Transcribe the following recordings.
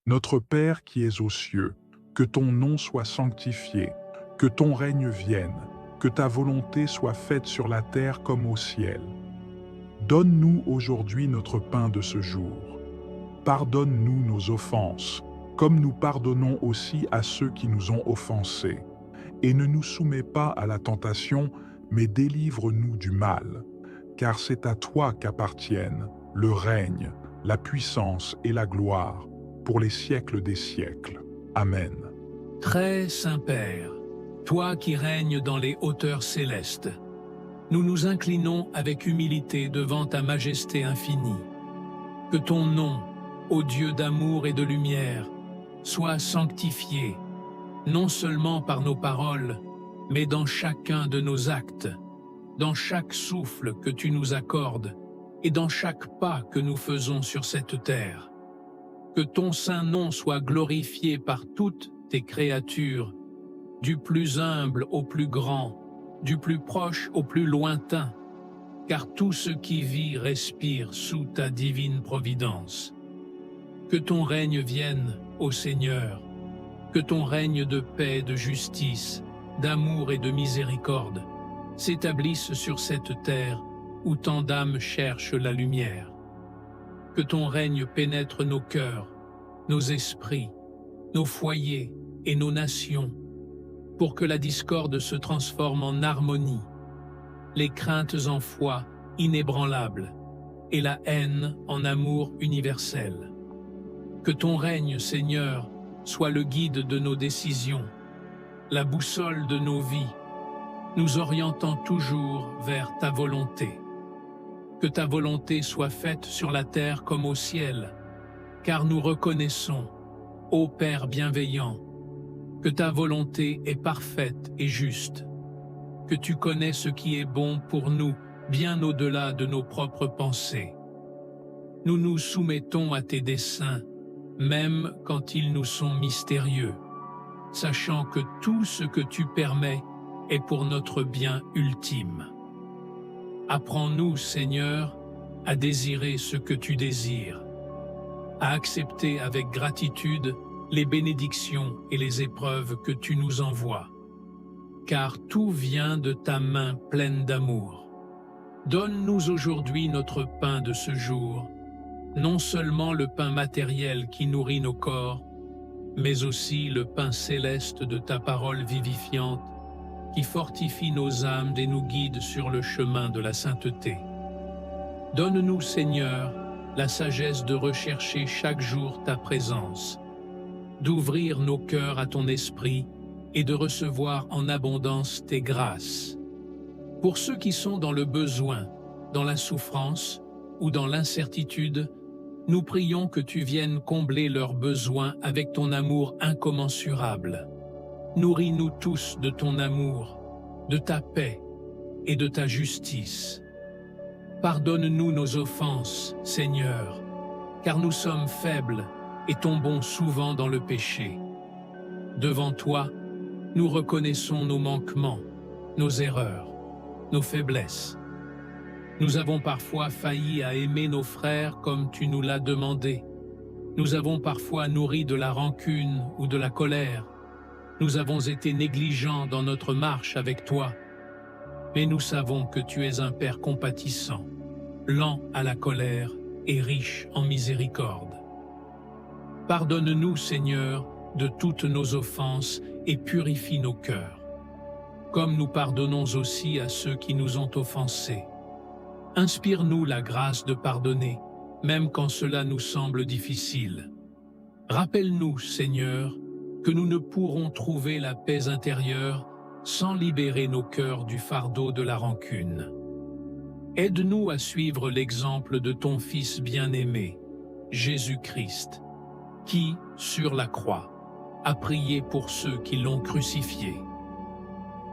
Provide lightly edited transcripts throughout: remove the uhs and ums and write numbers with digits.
Notre Père qui es aux cieux, que ton nom soit sanctifié, que ton règne vienne, que ta volonté soit faite sur la terre comme au ciel. Donne-nous aujourd'hui notre pain de ce jour. Pardonne-nous nos offenses, comme nous pardonnons aussi à ceux qui nous ont offensés. Et ne nous soumets pas à la tentation, mais délivre-nous du mal. Car c'est à toi qu'appartiennent le règne, la puissance et la gloire, pour les siècles des siècles. Amen. Très Saint Père, toi qui règnes dans les hauteurs célestes, nous nous inclinons avec humilité devant ta majesté infinie. Que ton nom, ô Dieu d'amour et de lumière, soit sanctifié, non seulement par nos paroles, mais dans chacun de nos actes, dans chaque souffle que tu nous accordes et dans chaque pas que nous faisons sur cette terre. Que ton saint nom soit glorifié par toutes tes créatures, du plus humble au plus grand, du plus proche au plus lointain, car tout ce qui vit respire sous ta divine providence. Que ton règne vienne, ô Seigneur, que ton règne de paix, de justice, d'amour et de miséricorde s'établisse sur cette terre où tant d'âmes cherchent la lumière. Que ton règne pénètre nos cœurs, nos esprits, nos foyers et nos nations, pour que la discorde se transforme en harmonie, les craintes en foi inébranlables et la haine en amour universel. Que ton règne, Seigneur, soit le guide de nos décisions, la boussole de nos vies, nous orientant toujours vers ta volonté. Que ta volonté soit faite sur la terre comme au ciel, car nous reconnaissons, ô Père bienveillant, que ta volonté est parfaite et juste, que tu connais ce qui est bon pour nous bien au-delà de nos propres pensées. Nous nous soumettons à tes desseins, même quand ils nous sont mystérieux, sachant que tout ce que tu permets est pour notre bien ultime. Apprends-nous, Seigneur, à désirer ce que tu désires, à accepter avec gratitude les bénédictions et les épreuves que tu nous envoies, car tout vient de ta main pleine d'amour. Donne-nous aujourd'hui notre pain de ce jour, non seulement le pain matériel qui nourrit nos corps, mais aussi le pain céleste de ta parole vivifiante qui fortifie nos âmes et nous guide sur le chemin de la sainteté. Donne-nous, Seigneur, la sagesse de rechercher chaque jour ta présence, d'ouvrir nos cœurs à ton esprit et de recevoir en abondance tes grâces. Pour ceux qui sont dans le besoin, dans la souffrance ou dans l'incertitude, nous prions que tu viennes combler leurs besoins avec ton amour incommensurable. Nourris-nous tous de ton amour, de ta paix et de ta justice. Pardonne-nous nos offenses, Seigneur, car nous sommes faibles et tombons souvent dans le péché. Devant toi, nous reconnaissons nos manquements, nos erreurs, nos faiblesses. Nous avons parfois failli à aimer nos frères comme tu nous l'as demandé. Nous avons parfois nourri de la rancune ou de la colère. Nous avons été négligents dans notre marche avec toi. Mais nous savons que tu es un Père compatissant, lent à la colère et riche en miséricorde. Pardonne-nous, Seigneur, de toutes nos offenses et purifie nos cœurs, comme nous pardonnons aussi à ceux qui nous ont offensés. Inspire-nous la grâce de pardonner, même quand cela nous semble difficile. Rappelle-nous, Seigneur, que nous ne pourrons trouver la paix intérieure sans libérer nos cœurs du fardeau de la rancune. Aide-nous à suivre l'exemple de ton Fils bien-aimé, Jésus-Christ, qui, sur la croix, a prié pour ceux qui l'ont crucifié.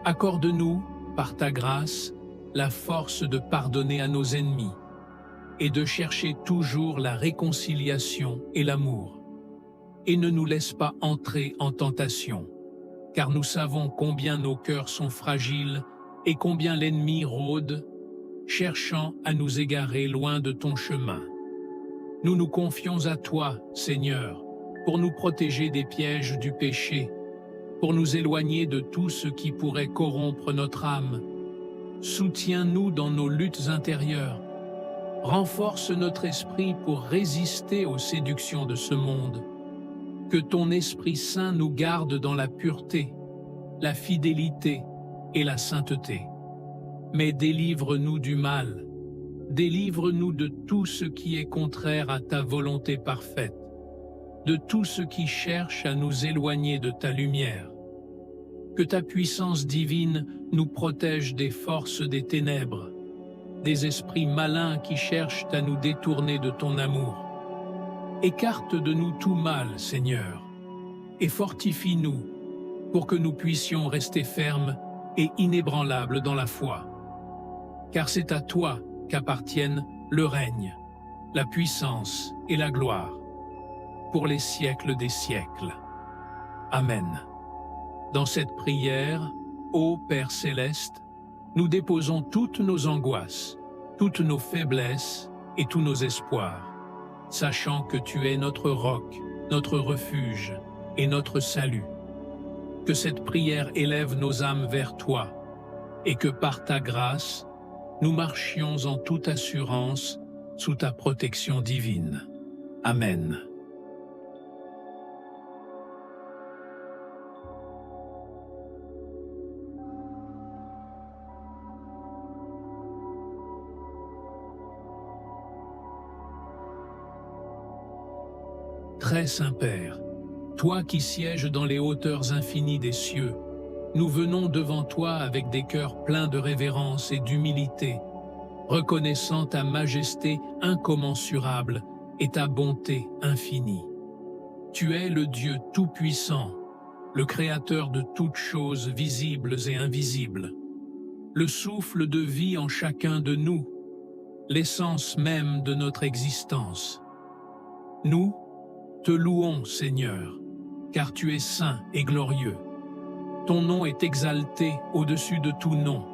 Accorde-nous, par ta grâce, la force de pardonner à nos ennemis et de chercher toujours la réconciliation et l'amour. Et ne nous laisse pas entrer en tentation, car nous savons combien nos cœurs sont fragiles et combien l'ennemi rôde, cherchant à nous égarer loin de ton chemin. Nous nous confions à toi, Seigneur, pour nous protéger des pièges du péché, pour nous éloigner de tout ce qui pourrait corrompre notre âme. Soutiens-nous dans nos luttes intérieures. Renforce notre esprit pour résister aux séductions de ce monde. Que ton Esprit Saint nous garde dans la pureté, la fidélité et la sainteté. Mais délivre-nous du mal. Délivre-nous de tout ce qui est contraire à ta volonté parfaite, de tout ce qui cherche à nous éloigner de ta lumière. Que ta puissance divine nous protège des forces des ténèbres, des esprits malins qui cherchent à nous détourner de ton amour. Écarte de nous tout mal, Seigneur, et fortifie-nous pour que nous puissions rester fermes et inébranlables dans la foi. Car c'est à toi qu'appartiennent le règne, la puissance et la gloire, pour les siècles des siècles. Amen. Dans cette prière, ô Père céleste, nous déposons toutes nos angoisses, toutes nos faiblesses et tous nos espoirs, sachant que tu es notre roc, notre refuge et notre salut. Que cette prière élève nos âmes vers toi, et que par ta grâce, nous marchions en toute assurance sous ta protection divine. Amen. Très Saint-Père, toi qui sièges dans les hauteurs infinies des cieux, nous venons devant toi avec des cœurs pleins de révérence et d'humilité, reconnaissant ta majesté incommensurable et ta bonté infinie. Tu es le Dieu tout-puissant, le Créateur de toutes choses visibles et invisibles, le souffle de vie en chacun de nous, l'essence même de notre existence. Nous te louons, Seigneur, car tu es saint et glorieux. Ton nom est exalté au-dessus de tout nom,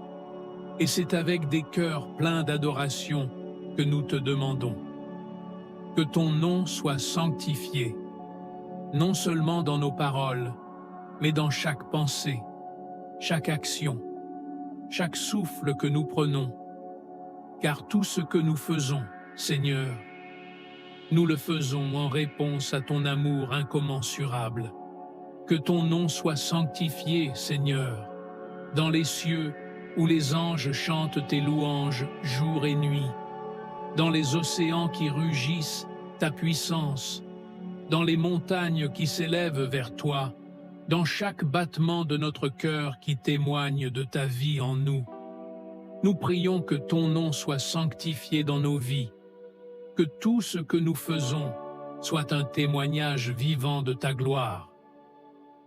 et c'est avec des cœurs pleins d'adoration que nous te demandons. Que ton nom soit sanctifié, non seulement dans nos paroles, mais dans chaque pensée, chaque action, chaque souffle que nous prenons, car tout ce que nous faisons, Seigneur, nous le faisons en réponse à ton amour incommensurable. Que ton nom soit sanctifié, Seigneur, dans les cieux où les anges chantent tes louanges jour et nuit, dans les océans qui rugissent ta puissance, dans les montagnes qui s'élèvent vers toi, dans chaque battement de notre cœur qui témoigne de ta vie en nous. Nous prions que ton nom soit sanctifié dans nos vies, que tout ce que nous faisons soit un témoignage vivant de ta gloire,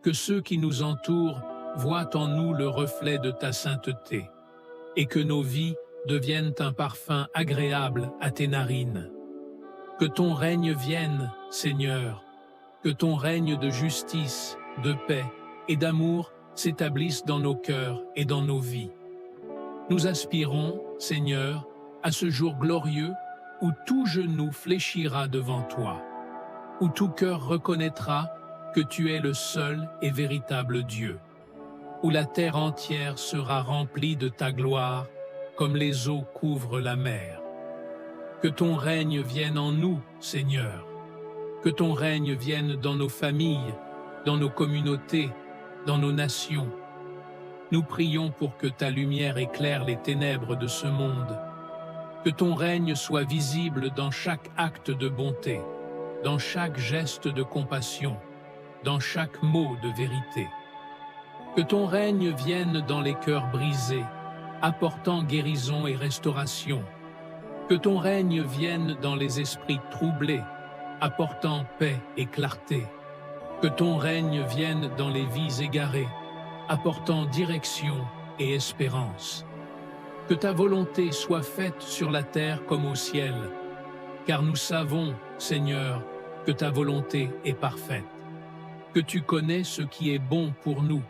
que ceux qui nous entourent voient en nous le reflet de ta sainteté, et que nos vies deviennent un parfum agréable à tes narines. Que ton règne vienne, Seigneur, que ton règne de justice, de paix et d'amour s'établisse dans nos cœurs et dans nos vies. Nous aspirons, Seigneur, à ce jour glorieux où tout genou fléchira devant toi, où tout cœur reconnaîtra que tu es le seul et véritable Dieu, où la terre entière sera remplie de ta gloire, comme les eaux couvrent la mer. Que ton règne vienne en nous, Seigneur, que ton règne vienne dans nos familles, dans nos communautés, dans nos nations. Nous prions pour que ta lumière éclaire les ténèbres de ce monde, que ton règne soit visible dans chaque acte de bonté, dans chaque geste de compassion, dans chaque mot de vérité. Que ton règne vienne dans les cœurs brisés, apportant guérison et restauration. Que ton règne vienne dans les esprits troublés, apportant paix et clarté. Que ton règne vienne dans les vies égarées, apportant direction et espérance. Que ta volonté soit faite sur la terre comme au ciel, car nous savons, Seigneur, que ta volonté est parfaite, que tu connais ce qui est bon pour nous,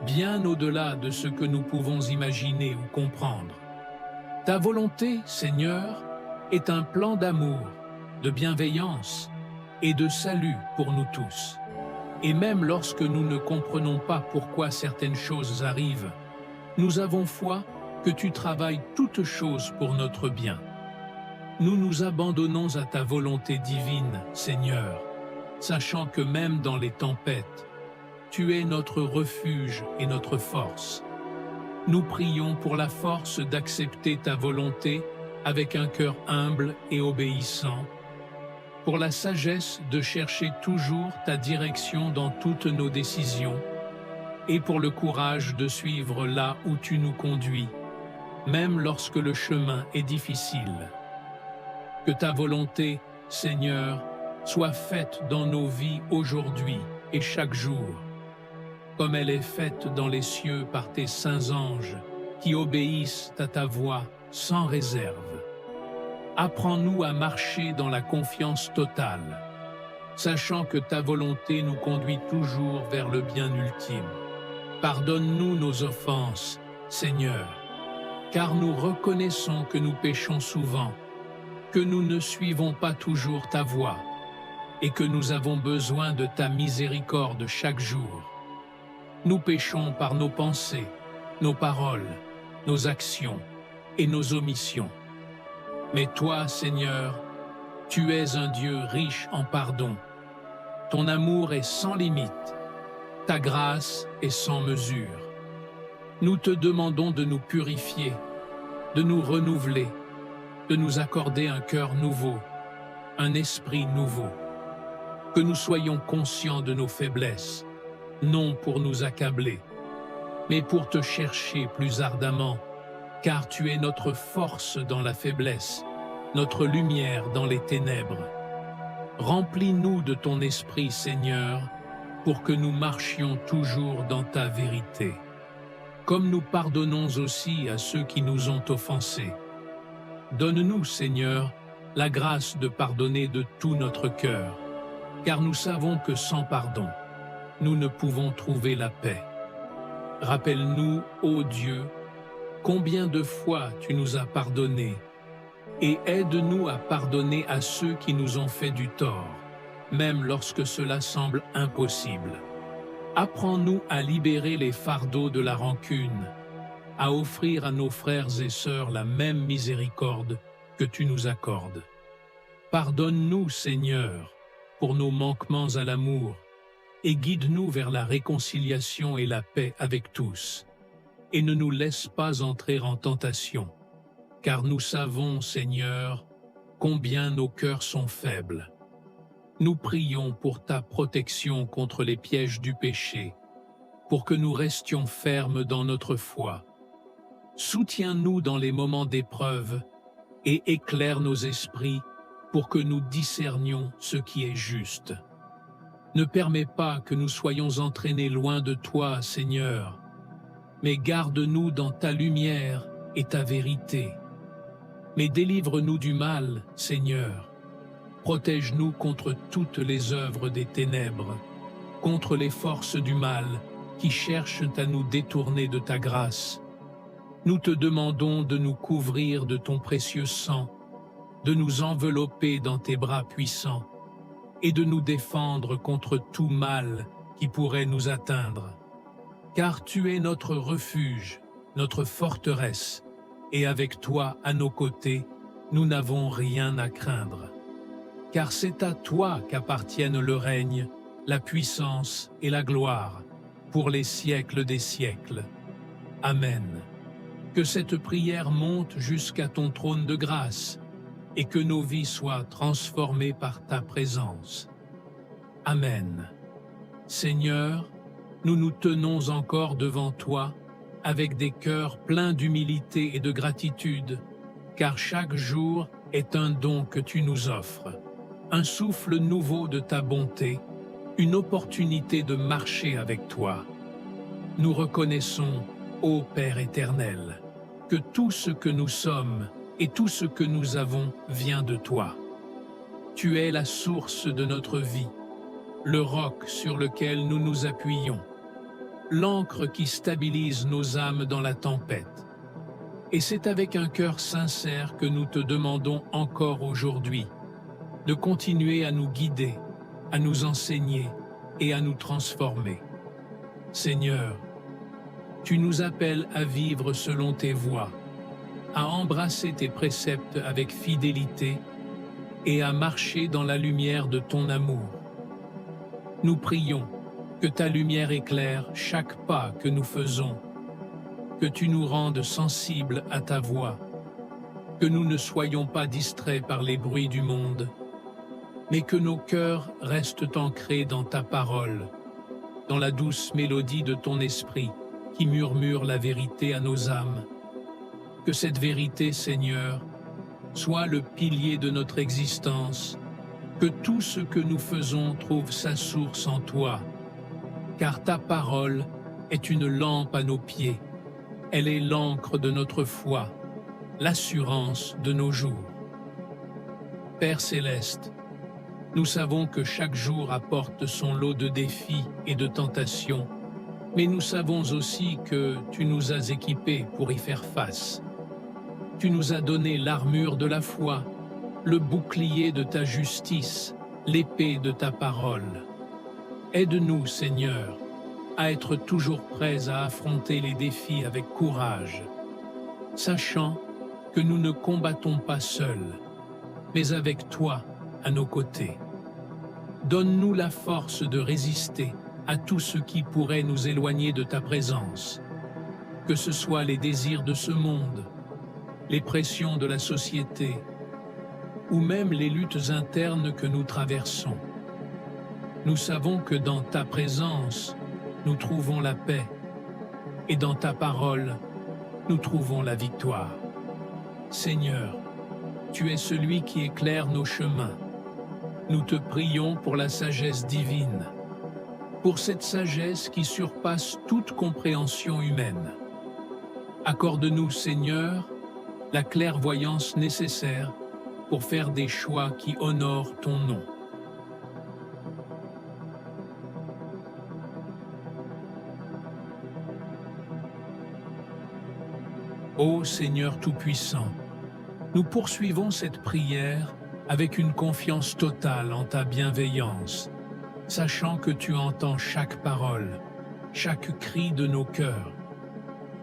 bien au-delà de ce que nous pouvons imaginer ou comprendre. Ta volonté, Seigneur, est un plan d'amour, de bienveillance, et de salut pour nous tous. Et même lorsque nous ne comprenons pas pourquoi certaines choses arrivent, nous avons foi que tu travailles toutes choses pour notre bien. Nous nous abandonnons à ta volonté divine, Seigneur, sachant que même dans les tempêtes, tu es notre refuge et notre force. Nous prions pour la force d'accepter ta volonté avec un cœur humble et obéissant, pour la sagesse de chercher toujours ta direction dans toutes nos décisions, et pour le courage de suivre là où tu nous conduis, même lorsque le chemin est difficile. Que ta volonté, Seigneur, soit faite dans nos vies aujourd'hui et chaque jour, comme elle est faite dans les cieux par tes saints anges qui obéissent à ta voix sans réserve. Apprends-nous à marcher dans la confiance totale, sachant que ta volonté nous conduit toujours vers le bien ultime. Pardonne-nous nos offenses, Seigneur, car nous reconnaissons que nous péchons souvent, que nous ne suivons pas toujours ta voie, et que nous avons besoin de ta miséricorde chaque jour. Nous péchons par nos pensées, nos paroles, nos actions et nos omissions. Mais toi, Seigneur, tu es un Dieu riche en pardon. Ton amour est sans limite, ta grâce est sans mesure. Nous te demandons de nous purifier, de nous renouveler, de nous accorder un cœur nouveau, un esprit nouveau. Que nous soyons conscients de nos faiblesses, non pour nous accabler, mais pour te chercher plus ardemment, car tu es notre force dans la faiblesse, notre lumière dans les ténèbres. Remplis-nous de ton esprit, Seigneur, pour que nous marchions toujours dans ta vérité. Comme nous pardonnons aussi à ceux qui nous ont offensés. Donne-nous, Seigneur, la grâce de pardonner de tout notre cœur, car nous savons que sans pardon, nous ne pouvons trouver la paix. Rappelle-nous, ô Dieu, combien de fois tu nous as pardonnés, et aide-nous à pardonner à ceux qui nous ont fait du tort, même lorsque cela semble impossible. Apprends-nous à libérer les fardeaux de la rancune, à offrir à nos frères et sœurs la même miséricorde que tu nous accordes. Pardonne-nous, Seigneur, pour nos manquements à l'amour, et guide-nous vers la réconciliation et la paix avec tous. Et ne nous laisse pas entrer en tentation, car nous savons, Seigneur, combien nos cœurs sont faibles. Nous prions pour ta protection contre les pièges du péché, pour que nous restions fermes dans notre foi. Soutiens-nous dans les moments d'épreuve et éclaire nos esprits pour que nous discernions ce qui est juste. Ne permets pas que nous soyons entraînés loin de toi, Seigneur, mais garde-nous dans ta lumière et ta vérité. Mais délivre-nous du mal, Seigneur. Protège-nous contre toutes les œuvres des ténèbres, contre les forces du mal qui cherchent à nous détourner de ta grâce. Nous te demandons de nous couvrir de ton précieux sang, de nous envelopper dans tes bras puissants et de nous défendre contre tout mal qui pourrait nous atteindre. Car tu es notre refuge, notre forteresse, et avec toi à nos côtés, nous n'avons rien à craindre. Car c'est à toi qu'appartiennent le règne, la puissance et la gloire, pour les siècles des siècles. Amen. Que cette prière monte jusqu'à ton trône de grâce, et que nos vies soient transformées par ta présence. Amen. Seigneur, nous nous tenons encore devant toi avec des cœurs pleins d'humilité et de gratitude, car chaque jour est un don que tu nous offres, un souffle nouveau de ta bonté, une opportunité de marcher avec toi. Nous reconnaissons, ô Père éternel, que tout ce que nous sommes et tout ce que nous avons vient de toi. Tu es la source de notre vie, le roc sur lequel nous nous appuyons, l'ancre qui stabilise nos âmes dans la tempête. Et c'est avec un cœur sincère que nous te demandons encore aujourd'hui de continuer à nous guider, à nous enseigner et à nous transformer. Seigneur, tu nous appelles à vivre selon tes voies, à embrasser tes préceptes avec fidélité et à marcher dans la lumière de ton amour. Nous prions que ta lumière éclaire chaque pas que nous faisons, que tu nous rendes sensibles à ta voix, que nous ne soyons pas distraits par les bruits du monde, mais que nos cœurs restent ancrés dans ta parole, dans la douce mélodie de ton esprit qui murmure la vérité à nos âmes. Que cette vérité, Seigneur, soit le pilier de notre existence, que tout ce que nous faisons trouve sa source en toi, car ta parole est une lampe à nos pieds, elle est l'encre de notre foi, l'assurance de nos jours. Père céleste, nous savons que chaque jour apporte son lot de défis et de tentations, mais nous savons aussi que tu nous as équipés pour y faire face. Tu nous as donné l'armure de la foi, le bouclier de ta justice, l'épée de ta parole. Aide-nous, Seigneur, à être toujours prêts à affronter les défis avec courage, sachant que nous ne combattons pas seuls, mais avec toi à nos côtés. Donne-nous la force de résister à tout ce qui pourrait nous éloigner de ta présence, que ce soit les désirs de ce monde, les pressions de la société, ou même les luttes internes que nous traversons. Nous savons que dans ta présence, nous trouvons la paix, et dans ta parole, nous trouvons la victoire. Seigneur, tu es celui qui éclaire nos chemins. Nous te prions pour la sagesse divine, pour cette sagesse qui surpasse toute compréhension humaine. Accorde-nous, Seigneur, la clairvoyance nécessaire pour faire des choix qui honorent ton nom. Ô Seigneur Tout-Puissant, nous poursuivons cette prière avec une confiance totale en ta bienveillance, sachant que tu entends chaque parole, chaque cri de nos cœurs.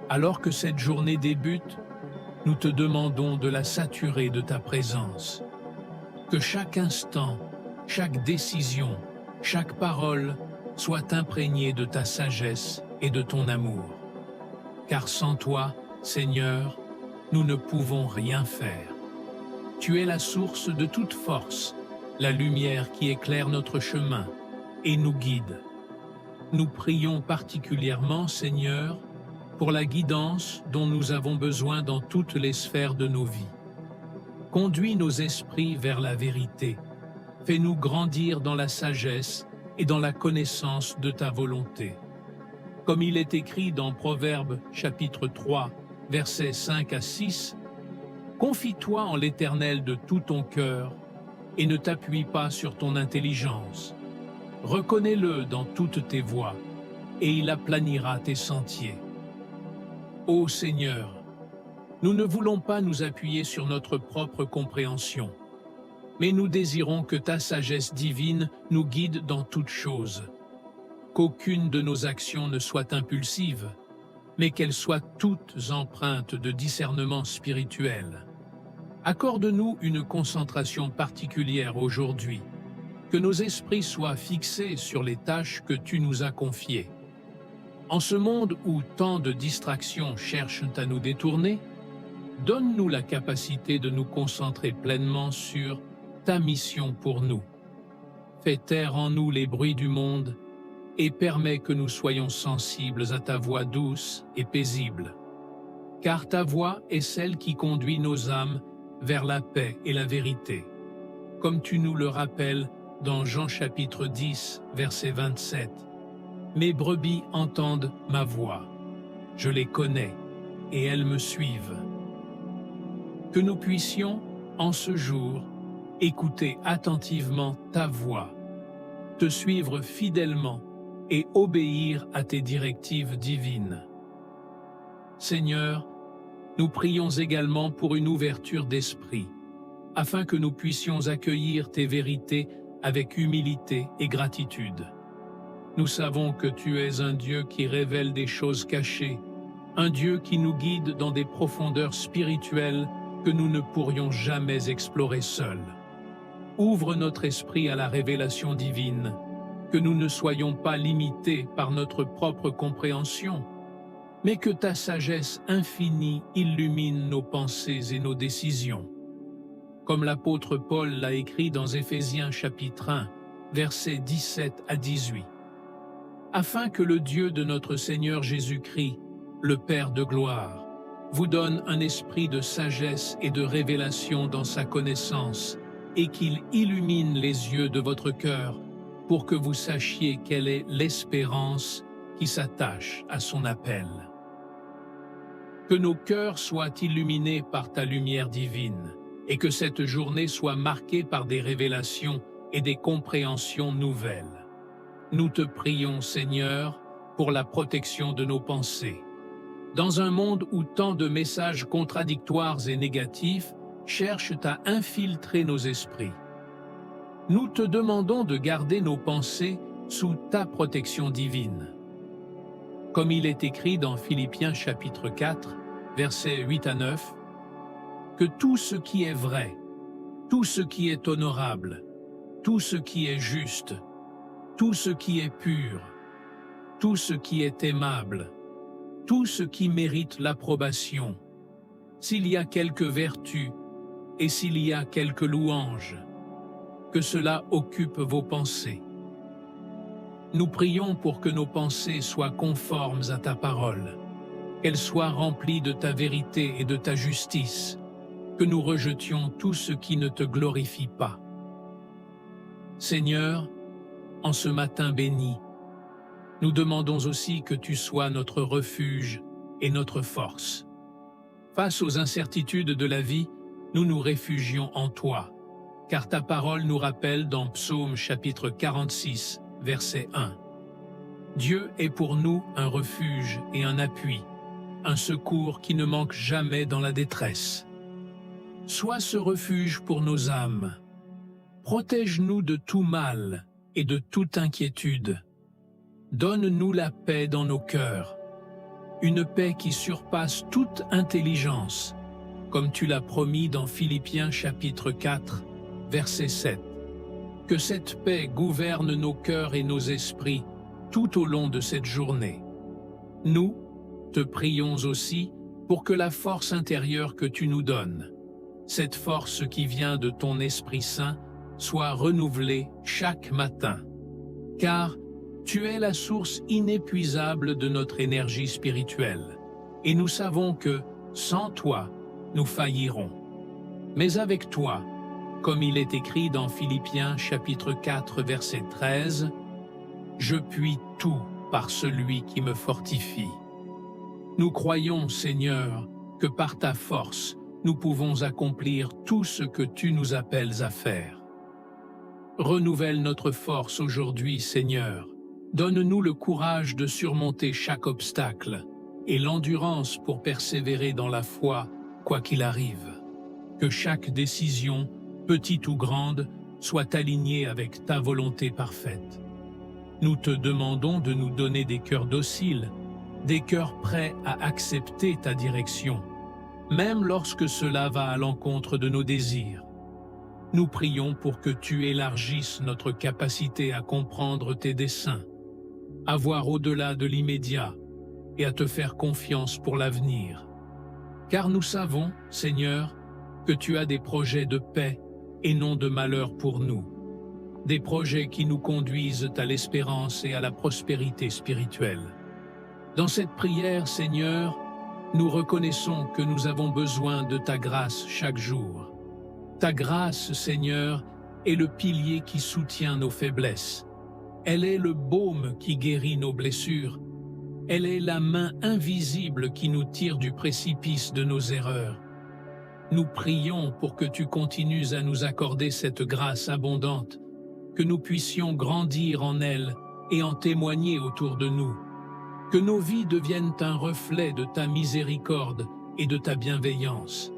Alors que cette journée débute, nous te demandons de la saturer de ta présence. Que chaque instant, chaque décision, chaque parole soit imprégnée de ta sagesse et de ton amour. Car sans toi, Seigneur, nous ne pouvons rien faire. Tu es la source de toute force, la lumière qui éclaire notre chemin et nous guide. Nous prions particulièrement, Seigneur, pour la guidance dont nous avons besoin dans toutes les sphères de nos vies. Conduis nos esprits vers la vérité. Fais-nous grandir dans la sagesse et dans la connaissance de ta volonté. Comme il est écrit dans Proverbes chapitre 3, versets 5 à 6, « Confie-toi en l'Éternel de tout ton cœur et ne t'appuie pas sur ton intelligence. Reconnais-le dans toutes tes voies et il aplanira tes sentiers. » Ô Seigneur, nous ne voulons pas nous appuyer sur notre propre compréhension, mais nous désirons que ta sagesse divine nous guide dans toutes choses, qu'aucune de nos actions ne soit impulsive, mais qu'elles soient toutes empreintes de discernement spirituel. Accorde-nous une concentration particulière aujourd'hui, que nos esprits soient fixés sur les tâches que tu nous as confiées. En ce monde où tant de distractions cherchent à nous détourner, donne-nous la capacité de nous concentrer pleinement sur ta mission pour nous. Fais taire en nous les bruits du monde et permets que nous soyons sensibles à ta voix douce et paisible. Car ta voix est celle qui conduit nos âmes vers la paix et la vérité, comme tu nous le rappelles dans Jean chapitre 10, verset 27. Mes brebis entendent ma voix, je les connais et elles me suivent. Que nous puissions, en ce jour, écouter attentivement ta voix, te suivre fidèlement et obéir à tes directives divines. Seigneur, nous prions également pour une ouverture d'esprit, afin que nous puissions accueillir tes vérités avec humilité et gratitude. Nous savons que tu es un Dieu qui révèle des choses cachées, un Dieu qui nous guide dans des profondeurs spirituelles que nous ne pourrions jamais explorer seuls. Ouvre notre esprit à la révélation divine, que nous ne soyons pas limités par notre propre compréhension, mais que ta sagesse infinie illumine nos pensées et nos décisions. Comme l'apôtre Paul l'a écrit dans Éphésiens chapitre 1, versets 17 à 18. Afin que le Dieu de notre Seigneur Jésus-Christ, le Père de gloire, vous donne un esprit de sagesse et de révélation dans sa connaissance, et qu'il illumine les yeux de votre cœur, pour que vous sachiez quelle est l'espérance qui s'attache à son appel. Que nos cœurs soient illuminés par ta lumière divine, et que cette journée soit marquée par des révélations et des compréhensions nouvelles. Nous te prions, Seigneur, pour la protection de nos pensées. Dans un monde où tant de messages contradictoires et négatifs cherchent à infiltrer nos esprits, nous te demandons de garder nos pensées sous ta protection divine. Comme il est écrit dans Philippiens chapitre 4, versets 8 à 9, que tout ce qui est vrai, tout ce qui est honorable, tout ce qui est juste, tout ce qui est pur, tout ce qui est aimable, tout ce qui mérite l'approbation, s'il y a quelque vertu et s'il y a quelque louange, que cela occupe vos pensées. Nous prions pour que nos pensées soient conformes à ta parole, qu'elles soient remplies de ta vérité et de ta justice, que nous rejetions tout ce qui ne te glorifie pas. Seigneur, en ce matin béni, nous demandons aussi que tu sois notre refuge et notre force. Face aux incertitudes de la vie, nous nous réfugions en toi, car ta parole nous rappelle dans Psaume chapitre 46, verset 1. Dieu est pour nous un refuge et un appui, un secours qui ne manque jamais dans la détresse. Sois ce refuge pour nos âmes. Protège-nous de tout mal et de toute inquiétude. Donne-nous la paix dans nos cœurs, une paix qui surpasse toute intelligence, comme tu l'as promis dans Philippiens chapitre 4, verset 7. Que cette paix gouverne nos cœurs et nos esprits tout au long de cette journée. Nous te prions aussi pour que la force intérieure que tu nous donnes, cette force qui vient de ton Esprit Saint, soit renouvelée chaque matin. Car tu es la source inépuisable de notre énergie spirituelle, et nous savons que, sans toi, nous faillirons. Mais avec toi, comme il est écrit dans Philippiens chapitre 4 verset 13, « Je puis tout par celui qui me fortifie ». Nous croyons, Seigneur, que par ta force, nous pouvons accomplir tout ce que tu nous appelles à faire. Renouvelle notre force aujourd'hui, Seigneur. Donne-nous le courage de surmonter chaque obstacle et l'endurance pour persévérer dans la foi, quoi qu'il arrive. Que chaque décision, petite ou grande, soit alignée avec ta volonté parfaite. Nous te demandons de nous donner des cœurs dociles, des cœurs prêts à accepter ta direction, même lorsque cela va à l'encontre de nos désirs. Nous prions pour que tu élargisses notre capacité à comprendre tes desseins, à voir au-delà de l'immédiat et à te faire confiance pour l'avenir. Car nous savons, Seigneur, que tu as des projets de paix et non de malheur pour nous, des projets qui nous conduisent à l'espérance et à la prospérité spirituelle. Dans cette prière, Seigneur, nous reconnaissons que nous avons besoin de ta grâce chaque jour. Ta grâce, Seigneur, est le pilier qui soutient nos faiblesses. Elle est le baume qui guérit nos blessures. Elle est la main invisible qui nous tire du précipice de nos erreurs. Nous prions pour que tu continues à nous accorder cette grâce abondante, que nous puissions grandir en elle et en témoigner autour de nous, que nos vies deviennent un reflet de ta miséricorde et de ta bienveillance.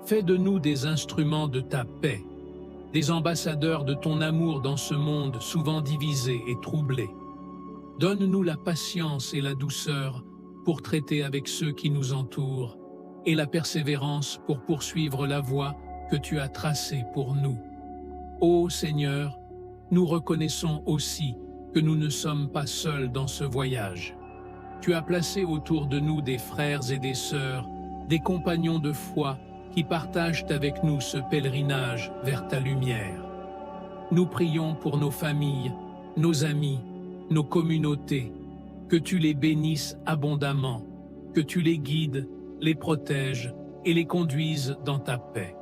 Fais de nous des instruments de ta paix, des ambassadeurs de ton amour dans ce monde souvent divisé et troublé. Donne-nous la patience et la douceur pour traiter avec ceux qui nous entourent et la persévérance pour poursuivre la voie que tu as tracée pour nous. Ô Seigneur, nous reconnaissons aussi que nous ne sommes pas seuls dans ce voyage. Tu as placé autour de nous des frères et des sœurs, des compagnons de foi qui partagent avec nous ce pèlerinage vers ta lumière. Nous prions pour nos familles, nos amis, nos communautés, que tu les bénisses abondamment, que tu les guides, les protèges et les conduises dans ta paix.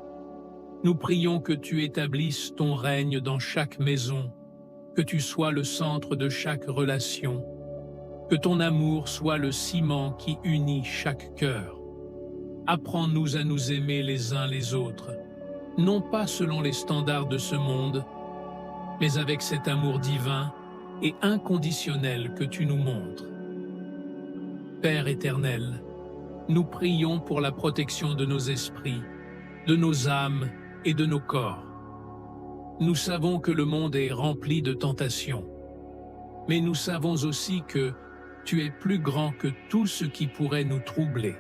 Nous prions que tu établisses ton règne dans chaque maison, que tu sois le centre de chaque relation, que ton amour soit le ciment qui unit chaque cœur. Apprends-nous à nous aimer les uns les autres, non pas selon les standards de ce monde, mais avec cet amour divin et inconditionnel que tu nous montres. Père éternel, nous prions pour la protection de nos esprits, de nos âmes et de nos corps. Nous savons que le monde est rempli de tentations, mais nous savons aussi que tu es plus grand que tout ce qui pourrait nous troubler.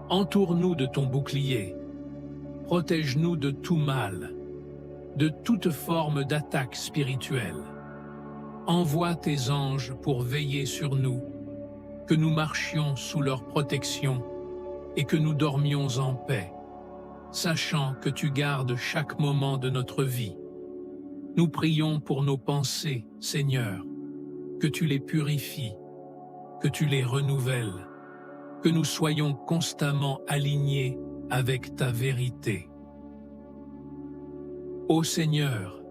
Entoure-nous de ton bouclier, protège-nous de tout mal, de toute forme d'attaque spirituelle. Envoie tes anges pour veiller sur nous, que nous marchions sous leur protection et que nous dormions en paix, sachant que tu gardes chaque moment de notre vie. Nous prions pour nos pensées, Seigneur, que tu les purifies, que tu les renouvelles, que nous soyons constamment alignés avec ta vérité. Ô Seigneur,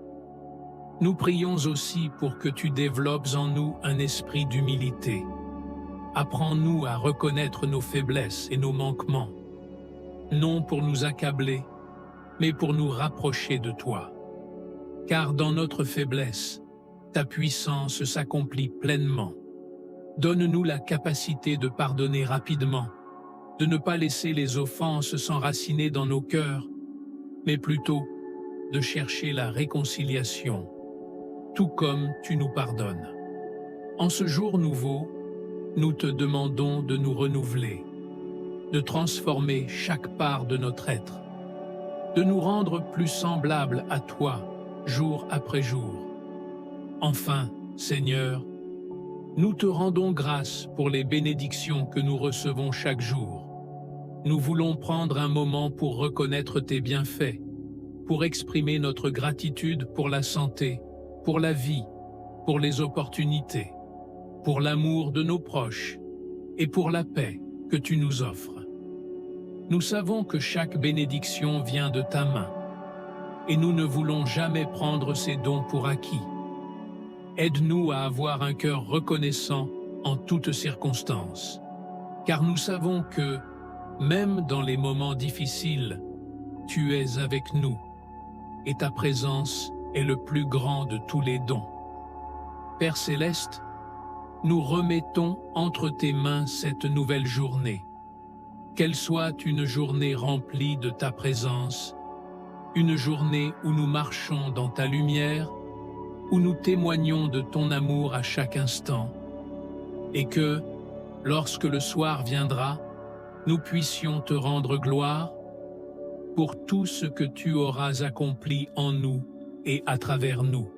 nous prions aussi pour que tu développes en nous un esprit d'humilité. Apprends-nous à reconnaître nos faiblesses et nos manquements, non pour nous accabler, mais pour nous rapprocher de toi. Car dans notre faiblesse, ta puissance s'accomplit pleinement. Donne-nous la capacité de pardonner rapidement, de ne pas laisser les offenses s'enraciner dans nos cœurs, mais plutôt de chercher la réconciliation, tout comme tu nous pardonnes. En ce jour nouveau, nous te demandons de nous renouveler, de transformer chaque part de notre être, de nous rendre plus semblables à toi, jour après jour. Enfin, Seigneur, nous te rendons grâce pour les bénédictions que nous recevons chaque jour. Nous voulons prendre un moment pour reconnaître tes bienfaits, pour exprimer notre gratitude pour la santé, pour la vie, pour les opportunités, pour l'amour de nos proches et pour la paix que tu nous offres. Nous savons que chaque bénédiction vient de ta main, et nous ne voulons jamais prendre ces dons pour acquis. Aide-nous à avoir un cœur reconnaissant en toutes circonstances, car nous savons que, même dans les moments difficiles, tu es avec nous, et ta présence est le plus grand de tous les dons. Père céleste, nous remettons entre tes mains cette nouvelle journée. Qu'elle soit une journée remplie de ta présence, une journée où nous marchons dans ta lumière, où nous témoignons de ton amour à chaque instant, et que, lorsque le soir viendra, nous puissions te rendre gloire pour tout ce que tu auras accompli en nous et à travers nous.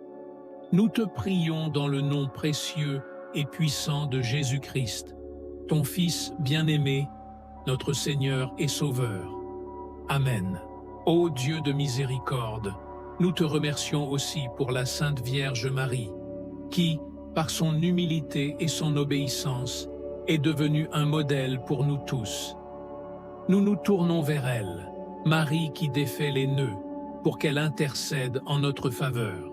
Nous te prions dans le nom précieux et puissant de Jésus-Christ, ton Fils bien-aimé, notre Seigneur et Sauveur. Amen. Ô Dieu de miséricorde, nous te remercions aussi pour la Sainte Vierge Marie, qui, par son humilité et son obéissance, est devenue un modèle pour nous tous. Nous nous tournons vers elle, Marie qui défait les nœuds, pour qu'elle intercède en notre faveur.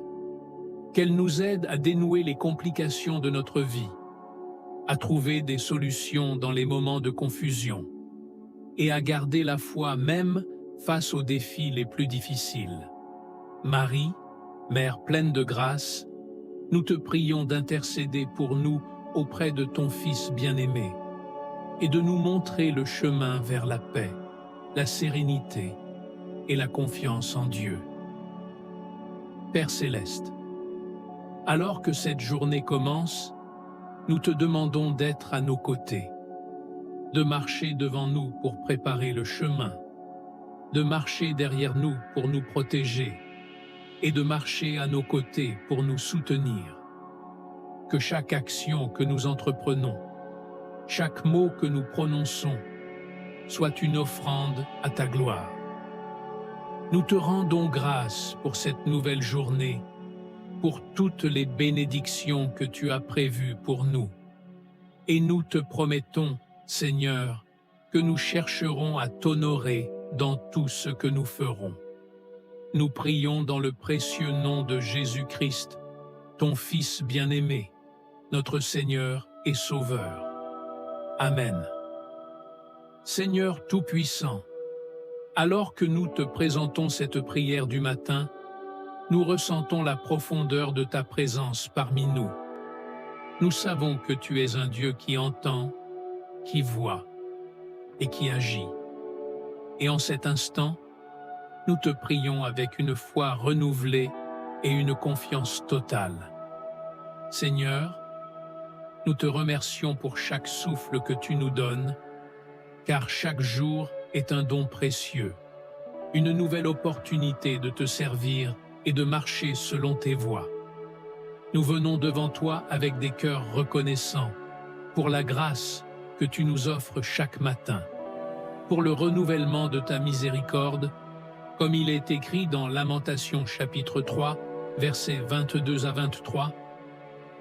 Qu'elle nous aide à dénouer les complications de notre vie, à trouver des solutions dans les moments de confusion, et à garder la foi même face aux défis les plus difficiles. Marie, Mère pleine de grâce, nous te prions d'intercéder pour nous auprès de ton Fils bien-aimé et de nous montrer le chemin vers la paix, la sérénité et la confiance en Dieu. Père céleste, alors que cette journée commence, nous te demandons d'être à nos côtés, de marcher devant nous pour préparer le chemin, de marcher derrière nous pour nous protéger et de marcher à nos côtés pour nous soutenir. Que chaque action que nous entreprenons, chaque mot que nous prononçons, soit une offrande à ta gloire. Nous te rendons grâce pour cette nouvelle journée, pour toutes les bénédictions que tu as prévues pour nous. Et nous te promettons, Seigneur, que nous chercherons à t'honorer dans tout ce que nous ferons. Nous prions dans le précieux nom de Jésus-Christ, ton Fils bien-aimé, notre Seigneur et Sauveur. Amen. Seigneur Tout-Puissant, alors que nous te présentons cette prière du matin, nous ressentons la profondeur de ta présence parmi nous. Nous savons que tu es un Dieu qui entend, qui voit et qui agit. Et en cet instant, nous te prions avec une foi renouvelée et une confiance totale. Seigneur, nous te remercions pour chaque souffle que tu nous donnes, car chaque jour est un don précieux, une nouvelle opportunité de te servir et de marcher selon tes voies. Nous venons devant toi avec des cœurs reconnaissants pour la grâce que tu nous offres chaque matin, pour le renouvellement de ta miséricorde, comme il est écrit dans Lamentations chapitre 3, versets 22 à 23.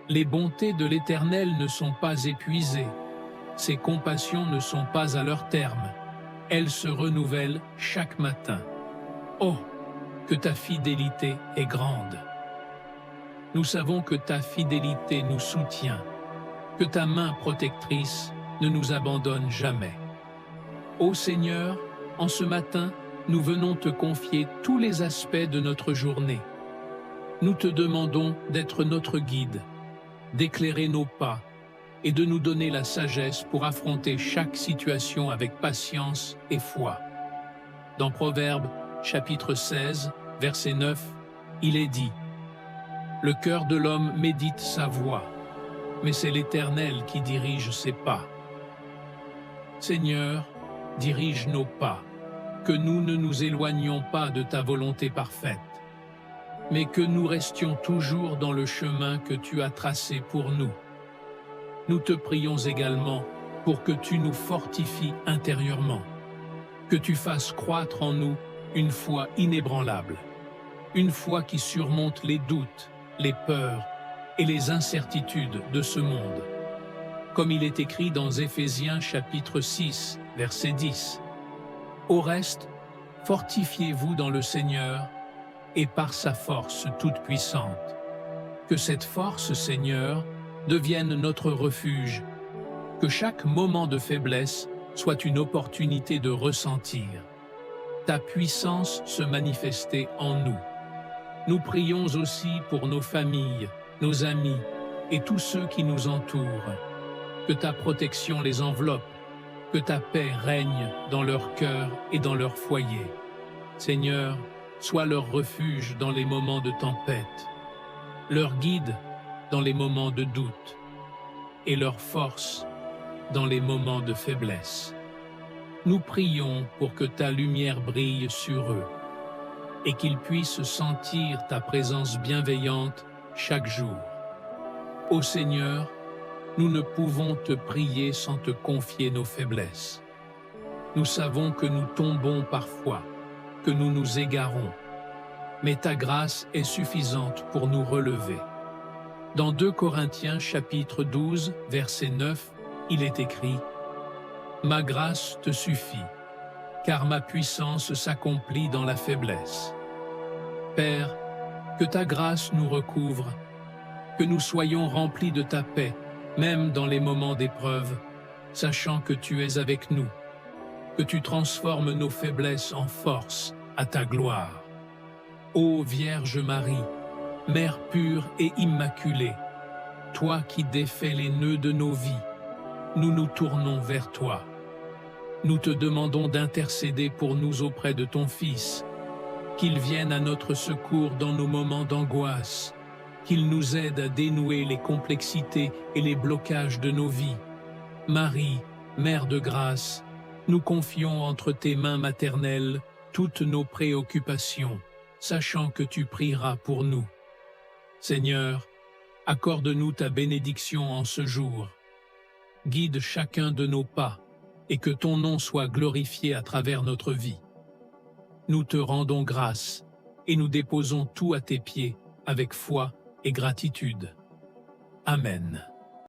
Les bontés de l'Éternel ne sont pas épuisées, ses compassions ne sont pas à leur terme, elles se renouvellent chaque matin. Oh, que ta fidélité est grande! Nous savons que ta fidélité nous soutient, que ta main protectrice ne nous abandonne jamais. Ô Seigneur, en ce matin, nous venons te confier tous les aspects de notre journée. Nous te demandons d'être notre guide, d'éclairer nos pas et de nous donner la sagesse pour affronter chaque situation avec patience et foi. Dans Proverbes, chapitre 16, verset 9, il est dit « Le cœur de l'homme médite sa voie, mais c'est l'Éternel qui dirige ses pas. » Seigneur, dirige nos pas, que nous ne nous éloignions pas de ta volonté parfaite, mais que nous restions toujours dans le chemin que tu as tracé pour nous. Nous te prions également pour que tu nous fortifies intérieurement, que tu fasses croître en nous une foi inébranlable, une foi qui surmonte les doutes, les peurs et les incertitudes de ce monde. Comme il est écrit dans Éphésiens chapitre 6, verset 10. Au reste, fortifiez-vous dans le Seigneur et par sa force toute puissante. Que cette force, Seigneur, devienne notre refuge, que chaque moment de faiblesse soit une opportunité de ressentir ta puissance se manifester en nous. Nous prions aussi pour nos familles, nos amis et tous ceux qui nous entourent. Que ta protection les enveloppe, que ta paix règne dans leur cœur et dans leur foyer. Seigneur, sois leur refuge dans les moments de tempête, leur guide dans les moments de doute et leur force dans les moments de faiblesse. Nous prions pour que ta lumière brille sur eux et qu'ils puissent sentir ta présence bienveillante chaque jour. Ô Seigneur, nous ne pouvons te prier sans te confier nos faiblesses. Nous savons que nous tombons parfois, que nous nous égarons, mais ta grâce est suffisante pour nous relever. Dans 2 Corinthiens chapitre 12, verset 9, il est écrit « Ma grâce te suffit, car ma puissance s'accomplit dans la faiblesse. » Père, que ta grâce nous recouvre, que nous soyons remplis de ta paix, même dans les moments d'épreuve, sachant que tu es avec nous, que tu transformes nos faiblesses en force à ta gloire. Ô Vierge Marie, Mère pure et immaculée, toi qui défais les nœuds de nos vies, nous nous tournons vers toi. Nous te demandons d'intercéder pour nous auprès de ton Fils, qu'il vienne à notre secours dans nos moments d'angoisse, qu'il nous aide à dénouer les complexités et les blocages de nos vies. Marie, Mère de grâce, nous confions entre tes mains maternelles toutes nos préoccupations, sachant que tu prieras pour nous. Seigneur, accorde-nous ta bénédiction en ce jour. Guide chacun de nos pas, et que ton nom soit glorifié à travers notre vie. Nous te rendons grâce, et nous déposons tout à tes pieds avec foi et gratitude. Amen.